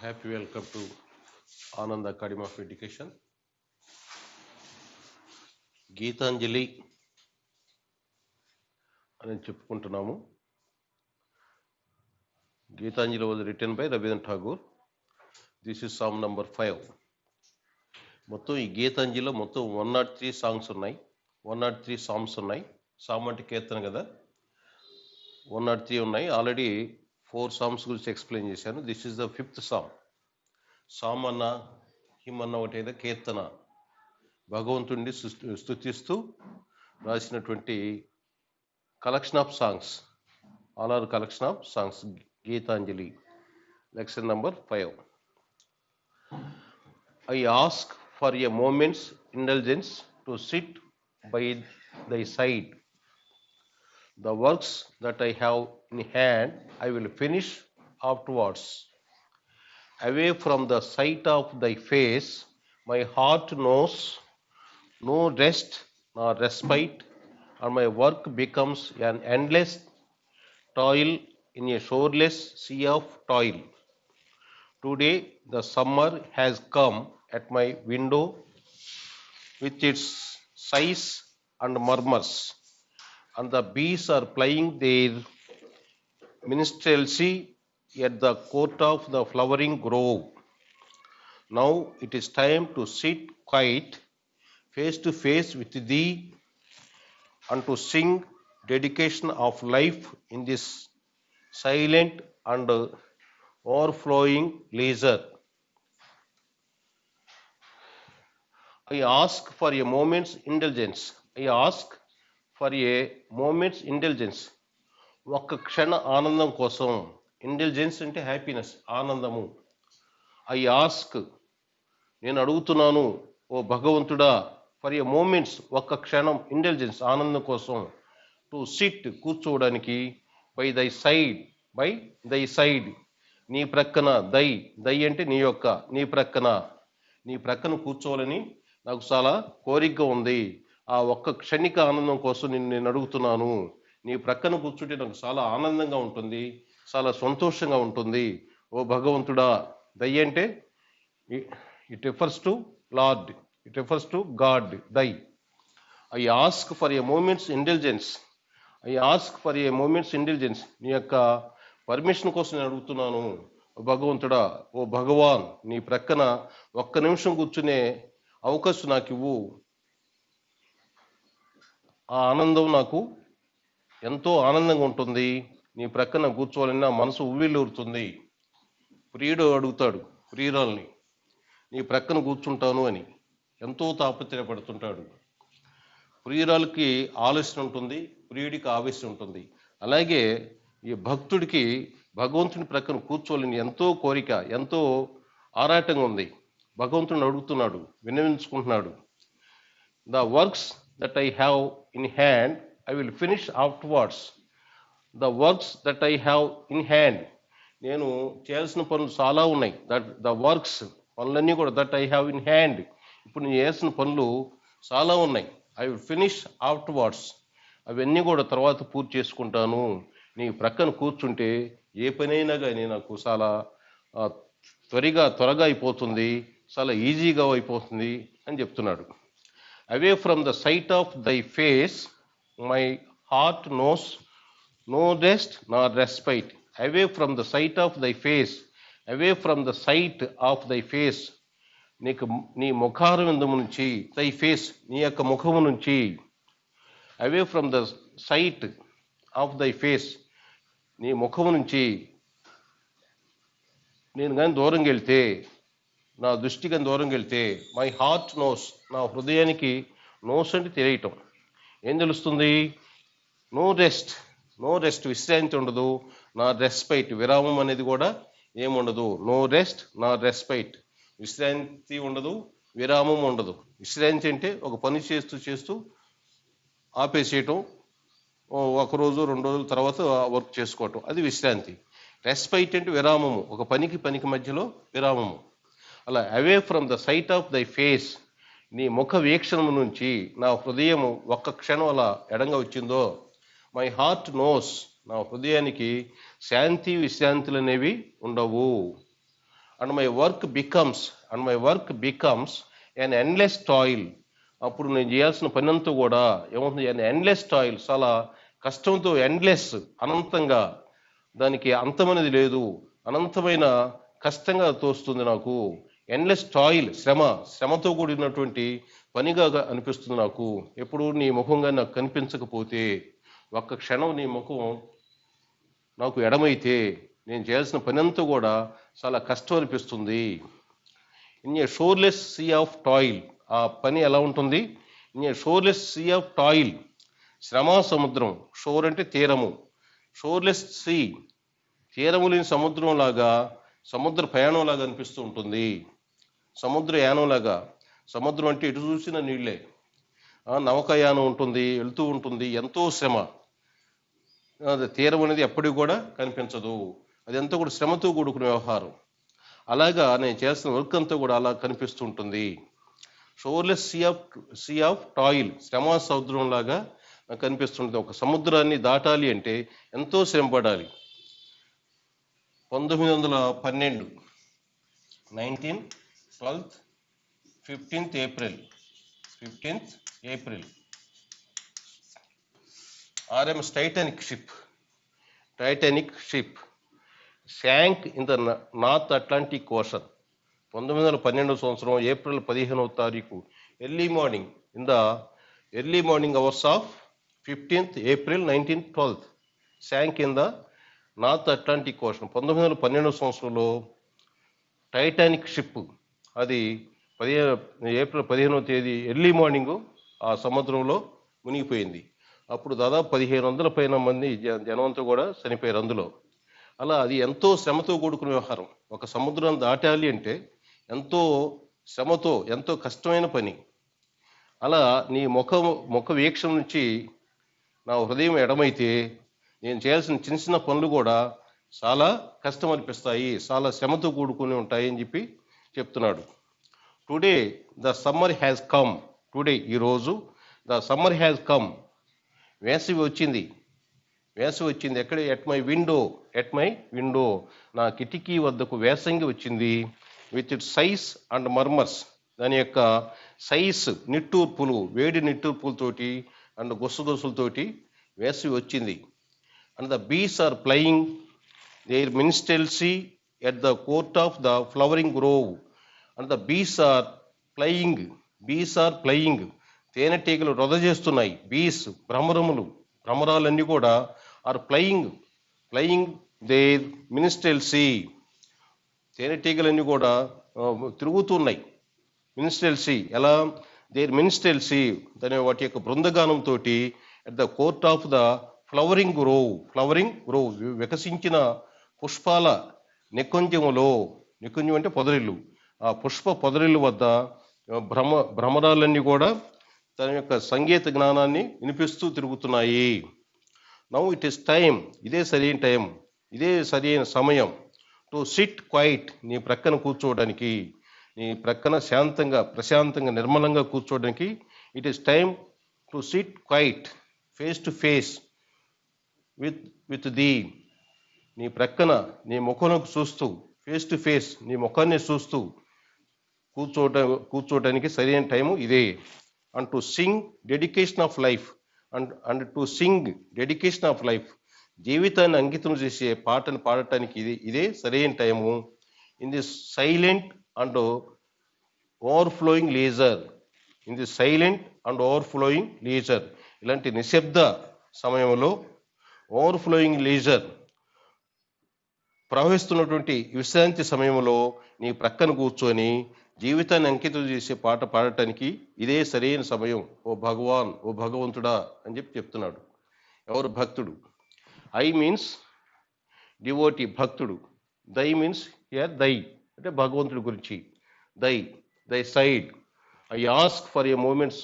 Happy welcome to Anand Academy of Education. Gitanjali అని చెప్పుకుంటున్నాము. Gitanjali was written by Rabindranath Tagore. This is Psalm number 5. మొత్తం ఈ గీతాంజలిలో మొత్తం 103 songs ఉన్నాయి, 103 psalms ఉన్నాయి. సామ్ అంటే కీర్తన కదా, 103 ఉన్నాయి. ఆల్రెడీ 4 సామ్స్ గురించి ఎక్స్ప్లెయిన్ చేశాను. This is the 5th psalm. Psalm అన్న హిమ్ అన్న ఒకటైతే కీర్తన, భగవంతుడిని స్తుతిస్తూ రాసినటువంటి collection of songs. All are collection of songs. Gitanjali selection number 5. I ask for a moment's indulgence to sit by thy side. The works that I have in hand I will finish afterwards. Away from the sight of thy face, my heart knows no rest nor respite, and my work becomes an endless toil in a shoreless sea of toil. Today the summer has come at my window with its sighs and murmurs, and the bees are plying their minstrelsy at the court of the flowering grove. Now it is time to sit quiet, face to face with thee, and to sing dedication of life in this silent and overflowing leisure. I ask for a moment's indulgence. I ask for a moment's indulgence. ఒక్క క్షణ ఆనందం కోసం. Intelligence అంటే happiness, ఆనందము. I ask, నేను అడుగుతున్నాను ఓ భగవంతుడా, for a moments, ఒక్క క్షణం, ఇంటెలిజెన్స్, ఆనందం కోసం, టు సిట్, కూర్చోవడానికి, బై దై సైడ్, బై దై సైడ్, నీ ప్రక్కన, దై, దై అంటే నీ యొక్క, నీ ప్రక్కన కూర్చోవాలని నాకు చాలా కోరికగా ఉంది. ఆ ఒక్క క్షణిక ఆనందం కోసం నేను అడుగుతున్నాను. నీ ప్రక్కన కూర్చుంటే నాకు చాలా ఆనందంగా ఉంటుంది, చాలా సంతోషంగా ఉంటుంది ఓ భగవంతుడా. దై అంటే it refers to lord, it refers to god, thy. I ask for a moment's intelligence. I ask for a moment's intelligence, నీ యొక్క పర్మిషన్ కోసం నేను అడుగుతున్నాను ఓ భగవంతుడా, ఓ భగవాన్. నీ ప్రక్కన ఒక్క నిమిషం కూర్చునే అవకాశం నాకు ఇవ్వు. ఆ ఆనందం నాకు ఎంతో ఆనందంగా ఉంటుంది. నీ ప్రక్కన కూర్చోవాలని నా మనసు ఉవ్విళ్ళూరుతుంది. ప్రియుడు అడుగుతాడు ప్రియురాల్ని, నీ ప్రక్కన కూర్చుంటాను అని ఎంతో తాపత్రయపడుతుంటాడు. ప్రియురాలకి ఆలస్యం ఉంటుంది, ప్రియుడికి ఆవేశం ఉంటుంది. అలాగే ఈ భక్తుడికి భగవంతుని ప్రక్కన కూర్చోవాలని ఎంతో కోరిక, ఎంతో ఆరాటంగా ఉంది. భగవంతుని అడుగుతున్నాడు, విన్నవించుకుంటున్నాడు. The works that I have in hand I will finish afterwards. The works that I have in hand, నేను చేయాల్సిన పనులు చాలా ఉన్నాయి. ద వర్క్స్, పనులన్నీ కూడా, that I have in hand, ఇప్పుడు నేను చేయాల్సిన పనులు చాలా ఉన్నాయి. ఐ విల్ ఫినిష్ ఆఫ్టర్వర్డ్స్, అవన్నీ కూడా తర్వాత పూర్తి చేసుకుంటాను. నీ ప్రక్కన కూర్చుంటే ఏ పనైనా కానీ నాకు చాలా త్వరగా అయిపోతుంది, చాలా ఈజీగా అయిపోతుంది అని చెప్తున్నాడు. Away from the sight of thy face my heart knows no rest nor respite. Away from the sight of thy face, away from the sight of thy face, నీకు నీ ముఖారవిందము నుంచి, దై ఫేస్, నీ యొక్క ముఖము నుంచి, away from the sight of thy face, నీ ముఖము నుంచి నేను కానీ దూరంగా వెళ్తే, నా దృష్టి కానీ దూరంగా వెళ్తే, మై హార్ట్ నోస్, నా హృదయానికి, నోస్ అంటే తెలియటం, ఏం తెలుస్తుంది? నో రెస్ట్, నో రెస్ట్, విశ్రాంతి ఉండదు. నా రెస్పైట్, విరామం అనేది కూడా ఏముండదు. నో రెస్ట్ నా రెస్పైట్, విశ్రాంతి ఉండదు, విరామం ఉండదు. విశ్రాంతి అంటే ఒక పని చేస్తూ ఆపేసేయటం, ఒకరోజు 2 రోజుల తర్వాత వర్క్ చేసుకోవటం, అది విశ్రాంతి. రెస్పైట్ అంటే విరామము, ఒక పనికి మధ్యలో విరామము. అలా away from the sight of thy face, నీ ముఖ వీక్షణము నుంచి నా హృదయము ఒక్క క్షణం అలా ఎడంగా వచ్చిందో, మై హార్ట్ నోస్, నా హృదయానికి శాంతి విశ్రాంతులు అనేవి ఉండవు. And my work becomes an endless toil. అప్పుడు నేను చేయాల్సిన పని అంతా కూడా ఏమవుతుంది, an endless toil, చాలా కష్టంతో, ఎండ్లెస్, అనంతంగా, దానికి అంతమనేది లేదు, అనంతమైన కష్టంగా తోస్తుంది నాకు. ఎండ్లెస్ టాయిల్, శ్రమతో కూడినటువంటి పనిగా అనిపిస్తుంది నాకు. ఎప్పుడు నీ ముఖంగా నాకు కనిపించకపోతే, ఒక్క క్షణం నీ ముఖం నాకు ఎడమైతే నేను చేయాల్సిన పని అంతా కూడా చాలా కష్టం అనిపిస్తుంది. In a shoreless sea of toil, ఆ పని ఎలా ఉంటుంది? In a shoreless sea of toil, శ్రమ సముద్రం, షోర్ అంటే తీరము, షోర్లెస్ సీ, తీరము లేని సముద్రం లాగా, సముద్ర ప్రయాణం లాగా అనిపిస్తూ ఉంటుంది. సముద్రయానం లాగా, సముద్రం అంటే ఎటు చూసిన నీళ్లే, నౌకాయానం ఉంటుంది, వెళ్తూ ఉంటుంది, ఎంతో శ్రమ. తీరం అనేది ఎప్పటికి కూడా కనిపించదు, అది ఎంతో కూడా శ్రమతో కూడుకునే వ్యవహారం. అలాగా నేను చేస్తున్న వర్క్ అంతా కూడా అలా కనిపిస్తూ ఉంటుంది. షోర్లెస్ సీ ఆఫ్ టాయిల్, శ్రమ సముద్రం లాగా కనిపిస్తుంటుంది. ఒక సముద్రాన్ని దాటాలి అంటే ఎంతో శ్రమ పడాలి. 1912 1912 15th April RMS Titanic ship sank in the North Atlantic Ocean. 1912 సంవత్సరం ఏప్రిల్ 15వ తారీఖు early morning hours of 15th April 1912 sank in the north Atlantic ocean. 1912 సంవత్సరంలో టైటానిక్ షిప్, అది ఏప్రిల్ 15వ తేదీ ఎర్లీ మార్నింగ్ ఆ సముద్రంలో మునిగిపోయింది. అప్పుడు దాదాపు 1500 పైన మంది జనమంతా కూడా చనిపోయారు అందులో. అలా అది ఎంతో శ్రమతో కూడుకున్న వ్యవహారం. ఒక సముద్రాన్ని దాటాలి అంటే ఎంతో శ్రమతో, ఎంతో కష్టమైన పని. అలా నీ ముఖ వీక్షణ నుంచి నా హృదయం ఎడమైతే నేను చేయాల్సిన చిన్న చిన్న పనులు కూడా చాలా కష్టం అనిపిస్తాయి, చాలా శ్రమతో కూడుకుని ఉంటాయి అని చెప్పి చెప్తున్నాడు. Today the summer has come. Today, ఈరోజు, ద సమ్మర్ హ్యాస్ కమ్, వేసవి వచ్చింది. ఎక్కడ? ఎట్ మై విండో, నా కిటికీ వద్దకు వేసంగి వచ్చింది. With it size and murmurs, దాని యొక్క సైస్, నిట్టూర్పులు, వేడి నిట్టూర్పులతోటి అండ్ గుసగుసలతోటి వేసవి వచ్చింది. And the bees are playing their minstrelsy at the court of the flowering grove. And the bees are playing, తేనెటీగలు రొద చేస్తున్నాయి. బీస్, భ్రమరాలన్నీ కూడా ఆర్ ప్లయింగ్ దేర్ మినిస్ట్రెల్సీ, తేనెటీగలన్నీ కూడా తిరుగుతున్నాయి. మినిస్ట్రెల్సీ ఎలా? దేర్ మినిస్ట్రెల్సీ, దాని వాటి యొక్క బృందగానంతో at the court of the flowering grove, వికసించిన పుష్పాల నికుంజములో, నికుంజం అంటే పొదరిల్లు, ఆ పుష్ప పొదరిల్లు వద్ద భ్రమరాలన్నీ కూడా తన యొక్క సంగీత జ్ఞానాన్ని వినిపిస్తూ తిరుగుతున్నాయి. నౌ ఇట్ ఈస్ టైం, ఇదే సరైన సమయం. టు సిట్ క్వైట్, నీ ప్రక్కన కూర్చోవడానికి, నీ ప్రక్కన శాంతంగా, ప్రశాంతంగా, నిర్మలంగా కూర్చోవడానికి. It is time to sit quiet, face to face with the, నీ ప్రక్కన, నీ ముఖంలోకి చూస్తూ, ఫేస్ టు ఫేస్, నీ ముఖాన్ని చూస్తూ కూర్చోవడానికి సరైన టైము ఇదే. And to sing dedication of life, జీవితాన్ని అంకితం చేసే పాటను పాడటానికి ఇదే సరైన time. In the silent and overflowing leisure, ఇలాంటి నిశ్శబ్ద సమయంలో, ఓవర్ఫ్లోయింగ్ లీజర్, ప్రవహిస్తున్నటువంటి విశ్రాంతి సమయంలో నీ ప్రక్కన కూర్చొని జీవితాన్ని అంకితం చేసే పాట పాడటానికి ఇదే సరైన సమయం. ఓ భగవంతుడా అని చెప్తున్నాడు. ఎవరు? భక్తుడు. ఐ మీన్స్ డివోటీ, భక్తుడు. దై మీన్స్ దై అంటే భగవంతుడి గురించి. Thy side, I ask for a moment's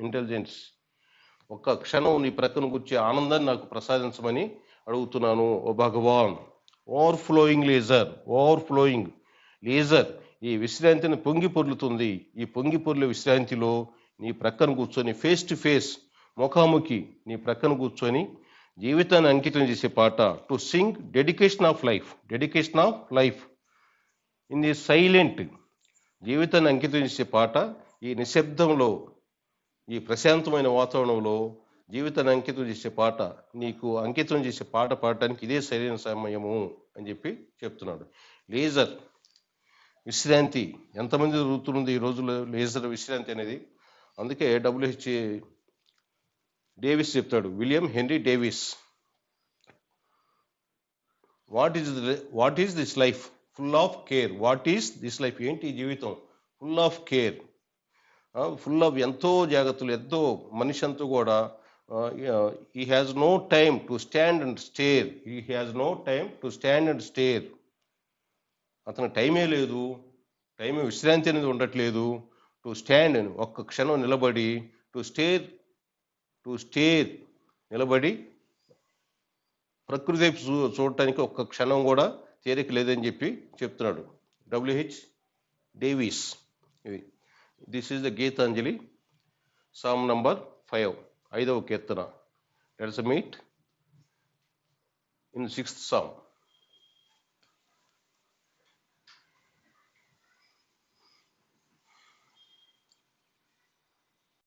intelligence, ఒక్క క్షణం నీ ప్రక్కన కూర్చే ఆనందాన్ని నాకు ప్రసాదించమని అడుగుతున్నాను ఓ భగవాన్. ఓవర్ఫ్లోయింగ్ లీజర్, ఈ విశ్రాంతిని పొంగి పొర్లుతుంది. ఈ పొంగి పొర్లే విశ్రాంతిలో నీ ప్రక్కన కూర్చొని, ఫేస్ టు ఫేస్, ముఖాముఖి నీ ప్రక్కన కూర్చొని జీవితాన్ని అంకితం చేసే పాట. To sing dedication of life in the silent. జీవితాన్ని అంకితం చేసే పాట ఈ నిశ్శబ్దంలో, ఈ ప్రశాంతమైన వాతావరణంలో జీవితాన్ని అంకితం చేసే పాట, నీకు అంకితం చేసే పాట పాడటానికి ఇదే సరైన సమయము అని చెప్పి చెప్తున్నాడు. లేజర్, విశ్రాంతి. ఎంతమంది దొరుకుతుంది ఈ రోజుల్లో లేజర్, విశ్రాంతి అనేది? అందుకే WH డేవిస్ చెప్తాడు, William henry Davis, what is this life full of care. What is this life, ఏంటి జీవితం? Full of care, full of ఎంతో జాగ్రత్తలు, ఎంతో. మనిషి అంతా కూడా he has no time to stand and stare. అతను టైమే లేదు, విశ్రాంతి అనేది ఉండట్లేదు. టు స్టాండ్ అని, ఒక్క క్షణం నిలబడి, టు స్టేర్ నిలబడి ప్రకృతి వైపు చూడటానికి ఒక్క క్షణం కూడా తీరిక లేదని చెప్పి చెప్తున్నాడు WH డేవిస్. ఇది this is the Gitanjali, psalm number 5, 5వ కీర్తన. Let's meet in 6th Psalm.